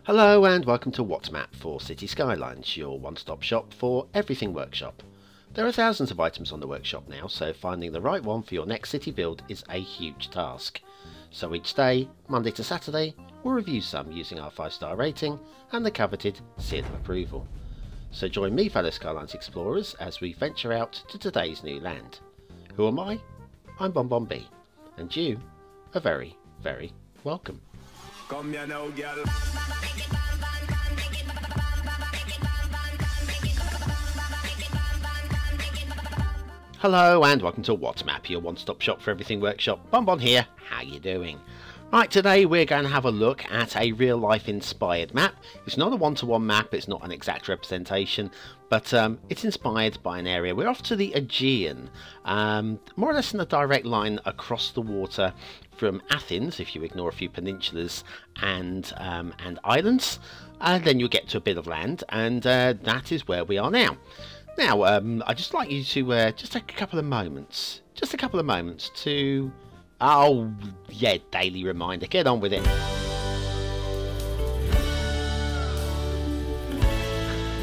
Hello and welcome to What's Map for Cities Skylines, your one-stop shop for everything workshop. There are thousands of items on the workshop now, so finding the right one for your next city build is a huge task. So each day, Monday to Saturday, we'll review some using our 5-star rating and the coveted seal of approval. So join me, fellow Skylines explorers, as we venture out to today's new land. Who am I? I'm BonBonB, and you are very, very welcome. Come here now, girl. Hello and welcome to What's Map, your one-stop shop for everything workshop. BonBon here, how you doing? Right, today we're going to have a look at a real-life inspired map. It's not a one-to-one map, it's not an exact representation, but it's inspired by an area. We're off to the Aegean, more or less in a direct line across the water from Athens, if you ignore a few peninsulas and islands, and then you'll get to a bit of land, and that is where we are now. Now, I'd just like you to just take a couple of moments, to, oh yeah, daily reminder, get on with it.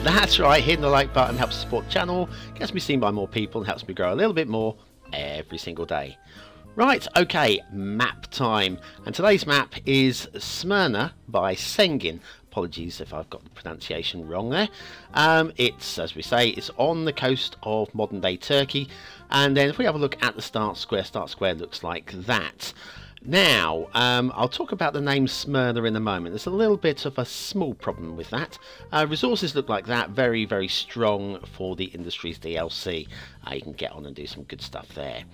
That's right, hitting the like button helps support the channel, gets me seen by more people and helps me grow a little bit more every single day. Right, okay, map time, and today's map is Smyrna by Sengin. Apologies if I've got the pronunciation wrong there. It's, as we say, it's on the coast of modern day Turkey, and then if we have a look at the start square looks like that. Now, I'll talk about the name Smyrna in a moment. There's a little bit of a small problem with that. Resources look like that, very, very strong for the Industries DLC. You can get on and do some good stuff there.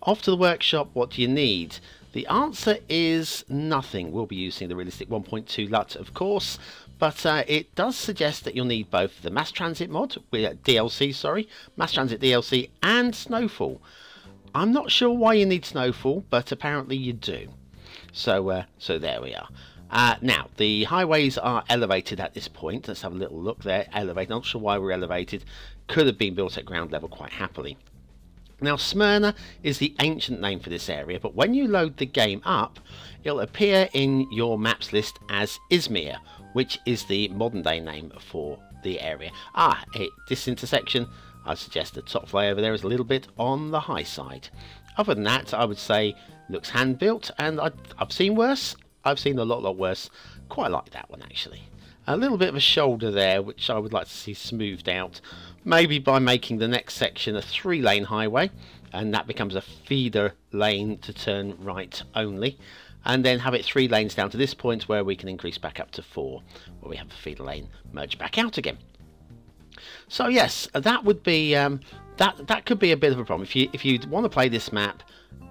Off to the workshop, what do you need? The answer is nothing. We'll be using the realistic 1.2 LUT, of course, but it does suggest that you'll need both the Mass Transit mod, DLC, Mass Transit DLC, and Snowfall. I'm not sure why you need Snowfall, but apparently you do. So there we are. Now, the highways are elevated at this point. Let's have a little look there. Elevated. Not sure why we're elevated. Could have been built at ground level quite happily. Now, Smyrna is the ancient name for this area, but when you load the game up, it'll appear in your maps list as Izmir, which is the modern day name for the area. This intersection, I suggest the top flyover there is a little bit on the high side. Other than that, I would say looks hand built, and I've seen worse. I've seen a lot worse. Quite like that one actually. A little bit of a shoulder there, which I would like to see smoothed out. Maybe by making the next section a 3-lane highway, and that becomes a feeder lane to turn right only, and then have it 3 lanes down to this point where we can increase back up to 4, where we have the feeder lane merge back out again. So yes, that would be that could be a bit of a problem. If you want to play this map,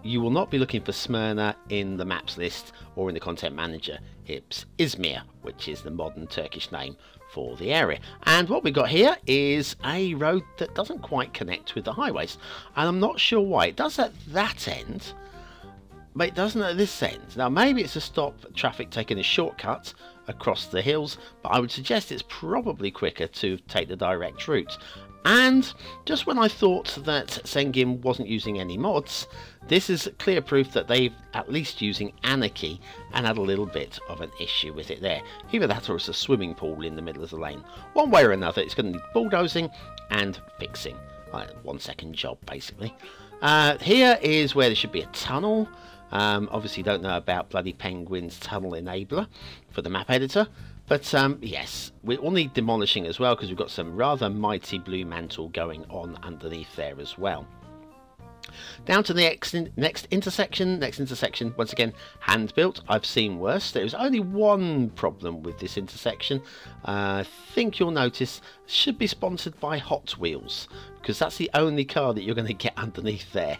you will not be looking for Smyrna in the maps list or in the content manager. It's Izmir, which is the modern Turkish name for the area. And what we got here is a road that doesn't quite connect with the highways, and I'm not sure why. It does at that end, but it doesn't at this end. Now maybe it's to stop traffic taking a shortcut across the hills, but I would suggest it's probably quicker to take the direct route. And just when I thought that Sengin wasn't using any mods, this is clear proof that they've at least using Anarchy and had a little bit of an issue with it there. Either that or it's a swimming pool in the middle of the lane. One way or another, it's going to need bulldozing and fixing. 1 second job basically. Here is where there should be a tunnel. Obviously don't know about bloody Penguin's tunnel enabler for the map editor. But yes, we all need demolishing as well, because we've got some rather mighty blue mantle going on underneath there as well. Down to the next intersection, once again, hand built. I've seen worse. There is only one problem with this intersection. I think you'll notice it should be sponsored by Hot Wheels, because that's the only car that you're going to get underneath there.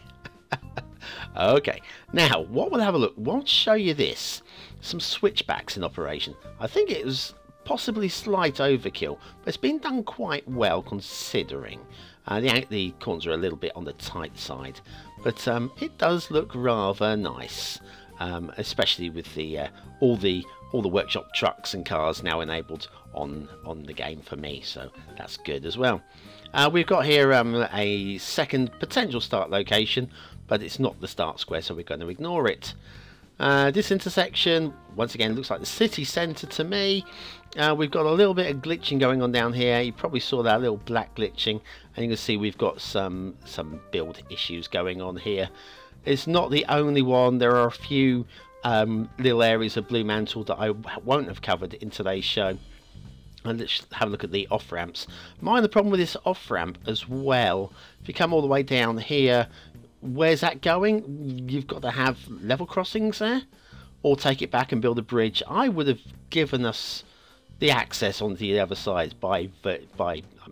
Okay, now what we'll have a look, we'll show you this. Some switchbacks in operation. I think it was possibly slight overkill, but it's been done quite well considering. The corners are a little bit on the tight side, but it does look rather nice, especially with the all the workshop trucks and cars now enabled on the game for me, so that's good as well. We've got here a second potential start location, but it's not the start square, so we're going to ignore it. This intersection, once again, looks like the city centre to me. We've got a little bit of glitching going on down here. You probably saw that little black glitching, and you can see we've got some build issues going on here. It's not the only one. There are a few little areas of Blue Mantle that I won't have covered in today's show. And let's have a look at the off-ramps. Mind the problem with this off-ramp as well. If you come all the way down here, where's that going? You've got to have level crossings there, or take it back and build a bridge. I would have given us the access onto the other side by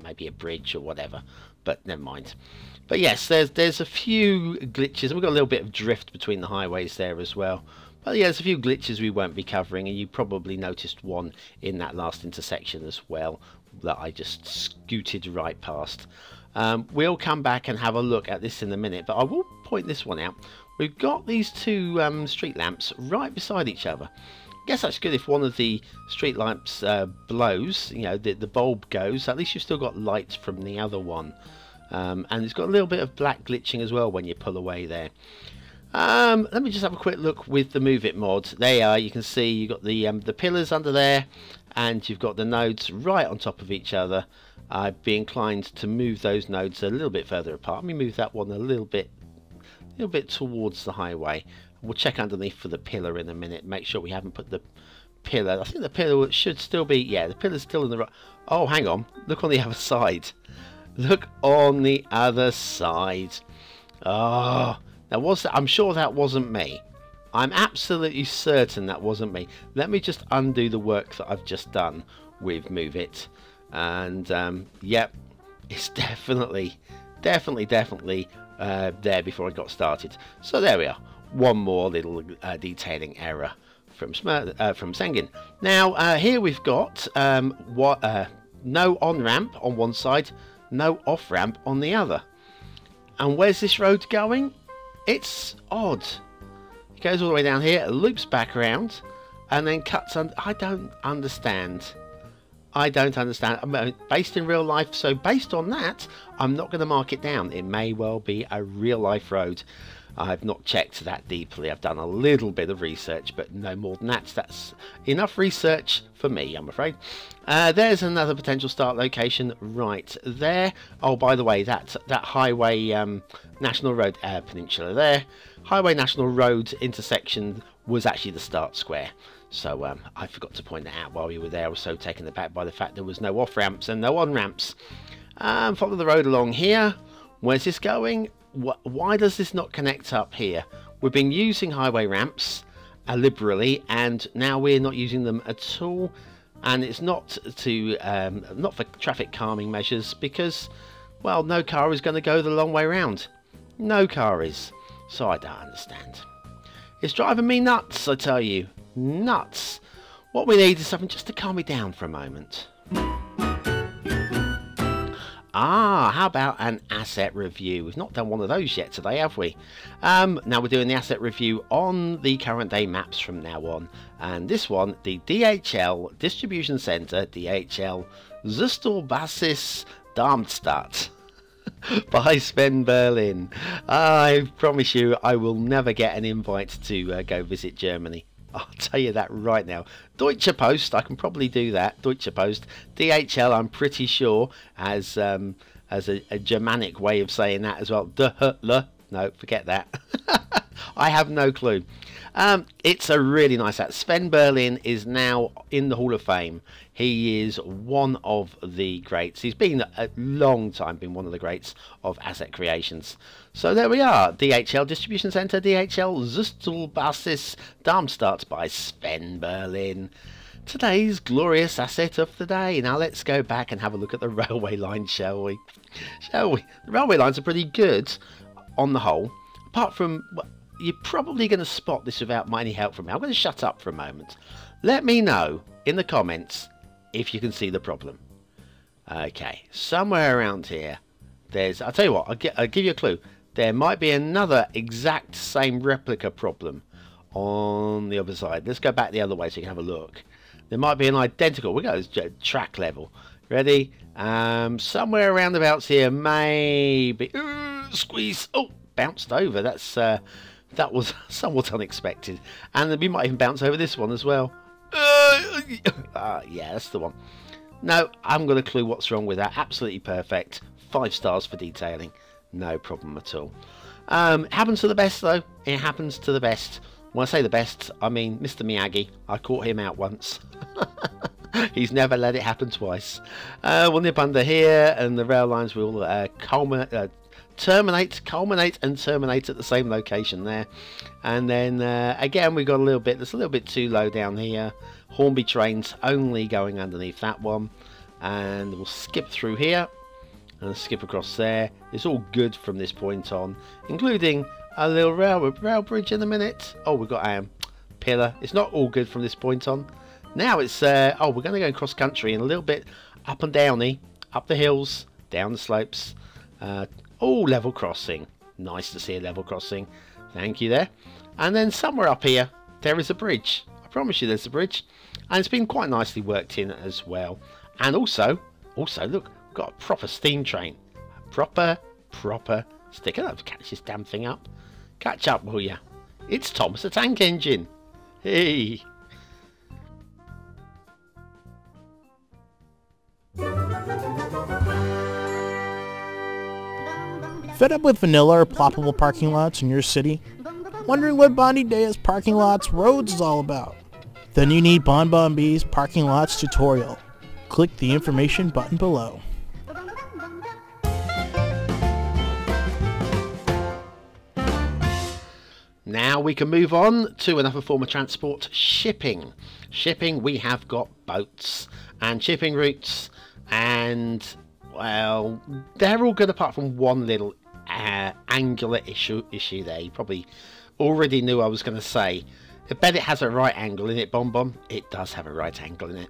maybe a bridge or whatever, but never mind. But yes, there's a few glitches. We've got a little bit of drift between the highways there as well. But yeah, there's a few glitches we won't be covering, and you probably noticed one in that last intersection as well that I just scooted right past. We'll come back and have a look at this in a minute, but I will point this one out. We've got these two street lamps right beside each other. I guess that's good if one of the street lamps blows, you know, the bulb goes, at least you've still got light from the other one. And it's got a little bit of black glitching as well when you pull away there. Let me just have a quick look with the Move It mod. There you are. You can see you've got the pillars under there, and you've got the nodes right on top of each other. I'd be inclined to move those nodes a little bit further apart. Let me move that one a little bit towards the highway. We'll check underneath for the pillar in a minute. Make sure we haven't put the pillar. I think the pillar should still be, yeah, the pillar's still in the right. Oh, hang on. Look on the other side. Look on the other side. Oh. Now, I'm sure that wasn't me. I'm absolutely certain that wasn't me. Let me just undo the work that I've just done with Move It. And, yep, it's definitely there before I got started. So there we are. One more little detailing error from Sengin. Now, here we've got no on-ramp on one side, no off-ramp on the other. And where's this road going? It's odd. It goes all the way down here, loops back around, and then cuts under. I don't understand. I'm based in real life, so based on that, I'm not going to mark it down. It may well be a real life road. I've not checked that deeply. I've done a little bit of research, but no more than that. That's enough research for me, I'm afraid. There's another potential start location right there. Oh, by the way, that highway National Road Peninsula there, Highway National Road intersection was actually the start square. So I forgot to point that out while we were there. I was so taken aback by the fact there was no off-ramps and no on-ramps. Follow the road along here. Where's this going? Why does this not connect up here? We've been using highway ramps liberally, and now we're not using them at all. And it's not for traffic calming measures, because, well, no car is going to go the long way round. No car is. So I don't understand. It's driving me nuts, I tell you. Nuts. What we need is something just to calm me down for a moment. How about an asset review? We've not done one of those yet today, have we? Now we're doing the asset review on the current day maps from now on. And this one, the DHL Distribution Center, DHL Zustelbasis Darmstadt by Sven Berlin. I promise you I will never get an invite to go visit Germany. I'll tell you that right now. Deutsche Post, I can probably do that. Deutsche Post. DHL, I'm pretty sure, as a Germanic way of saying that as well. No, forget that. I have no clue. It's a really nice ad. Sven Berlin is now in the Hall of Fame. He is one of the greats. He's been a long time been one of the greats of asset creations. So there we are. DHL Distribution Center, DHL Zustelbasis Darmstadt by Sven Berlin. Today's glorious asset of the day. Now let's go back and have a look at the railway lines, shall we? Shall we? The railway lines are pretty good on the whole. Apart from, well, you're probably going to spot this without any help from me. I'm going to shut up for a moment. Let me know in the comments if you can see the problem. Okay, somewhere around here, I'll tell you what, I'll give you a clue. There might be another exact same replica problem on the other side. Let's go back the other way so you can have a look. There might be an identical, we go track level. Ready? Somewhere around about here, maybe. Squeeze. Oh, bounced over. That's That was somewhat unexpected. And we might even bounce over this one as well. Yeah, that's the one. No, I haven't got a clue what's wrong with that. Absolutely perfect. 5 stars for detailing. No problem at all. It happens to the best, though. It happens to the best. When I say the best, I mean Mr. Miyagi. I caught him out once. He's never let it happen twice. We'll nip under here, and the rail lines will culminate, culminate and terminate at the same location there. And then again, we got a little bit. It's a little bit too low down here. Hornby trains only going underneath that one, and we'll skip through here and skip across there. It's all good from this point on, including a little rail bridge in a minute. Oh, we've got a pillar. It's not all good from this point on. Now it's oh, we're going to go cross country and a little bit up and downy, up the hills, down the slopes. Oh, level crossing. Nice to see a level crossing. Thank you there. And then somewhere up here there is a bridge. I promise you there's a bridge, and it's been quite nicely worked in as well. And also look, we've got a proper steam train. A proper sticker. Let's catch this damn thing up. Catch up, will ya? It's Thomas the Tank Engine. Hey. Fed up with vanilla or ploppable parking lots in your city? Wondering what Bonnie Day's Parking Lots Roads is all about? Then you need BonBonB's Parking Lots tutorial. Click the information button below. Now we can move on to another form of transport, shipping. Shipping, we have got boats and shipping routes, and well, they're all good apart from one little angular issue there. You probably already knew I was going to say. I bet it has a right angle in it, BonBon. It does have a right angle in it.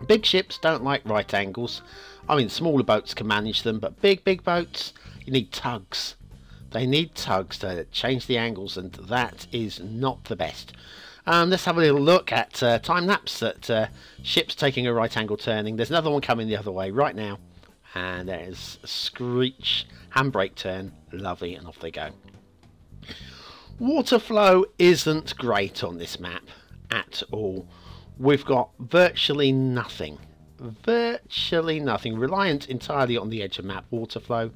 Big ships don't like right angles. I mean, smaller boats can manage them, but big boats, you need tugs. They need tugs to change the angles, and that is not the best. Let's have a little look at time lapse at ships taking a right angle turning. There's another one coming the other way right now, and there's a screech handbrake turn. Lovely, and off they go. Water flow isn't great on this map at all. We've got virtually nothing, reliant entirely on the edge of map water flow.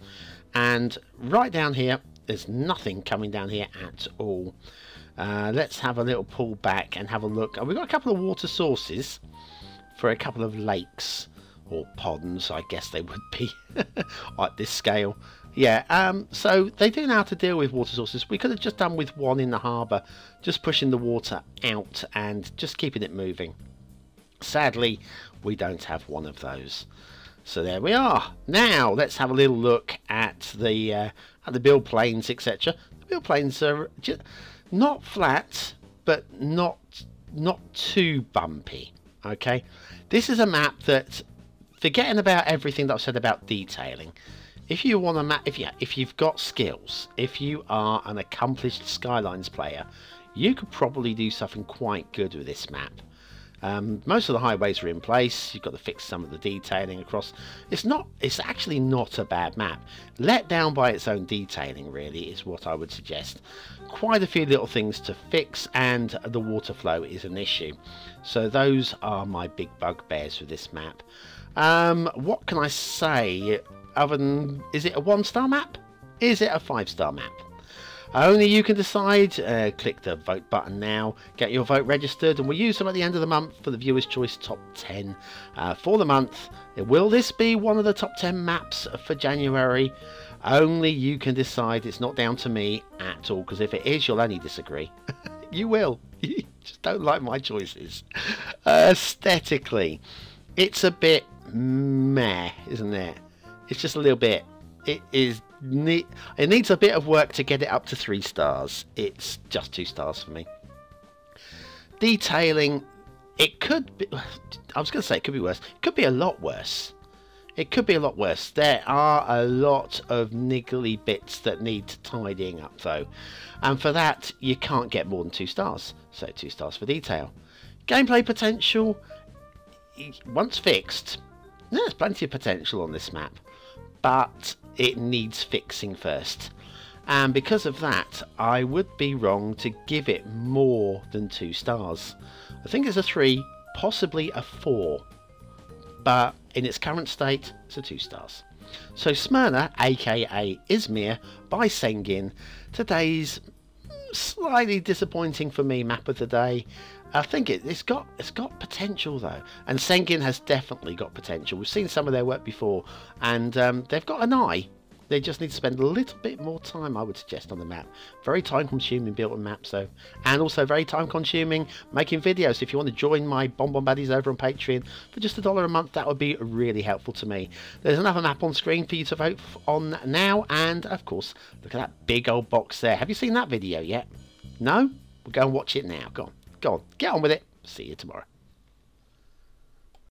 And right down here, there's nothing coming down here at all. Let's have a little pull back and have a look. We've got a couple of water sources for a couple of lakes, or ponds, I guess they would be at this scale. Yeah, so they do know how to deal with water sources. We could have just done with one in the harbour, just pushing the water out and just keeping it moving. Sadly, we don't have one of those. So there we are. Now let's have a little look at the build planes, etc. The build planes are just not flat, but not too bumpy. Okay, this is a map that, forgetting about everything that I've said about detailing, if you want a map, if you've got skills, if you are an accomplished Skylines player, you could probably do something quite good with this map. Most of the highways are in place. You've got to fix some of the detailing across. It's actually not a bad map. Let down by its own detailing, really, is what I would suggest. Quite a few little things to fix, and the water flow is an issue. So those are my big bugbears with this map. What can I say other than, is it a 1-star map? Is it a 5-star map? Only you can decide. Click the vote button now, get your vote registered, and we'll use them at the end of the month for the Viewers' Choice Top 10 for the month. Will this be one of the top 10 maps for January? Only you can decide. It's not down to me at all, because if it is, you'll only disagree. You will. You just don't like my choices. Aesthetically, it's a bit meh, isn't it? It's just a little bit. It needs a bit of work to get it up to 3 stars. It's just 2 stars for me. Detailing, it could be, I was going to say it could be worse. It could be a lot worse. It could be a lot worse. There are a lot of niggly bits that need tidying up though. And for that, you can't get more than 2 stars. So 2 stars for detail. Gameplay potential, once fixed, there's plenty of potential on this map. But it needs fixing first. and because of that I would be wrong to give it more than 2 stars. I think it's a 3, possibly a 4, but in its current state it's a 2 stars. So Smyrna, aka Izmir by Sengin, today's slightly disappointing for me map of the day. I think it's got potential though, and Sengin has definitely got potential. We've seen some of their work before, and they've got an eye. They just need to spend a little bit more time, I would suggest, on the map. Very time consuming building maps though, and also very time consuming making videos. If you want to join my BonBonB buddies over on Patreon for just $1 a month, that would be really helpful to me. There's another map on screen for you to vote on now, and of course look at that big old box there. Have you seen that video yet? No? We'll go and watch it now. Go on, get on with it. See you tomorrow.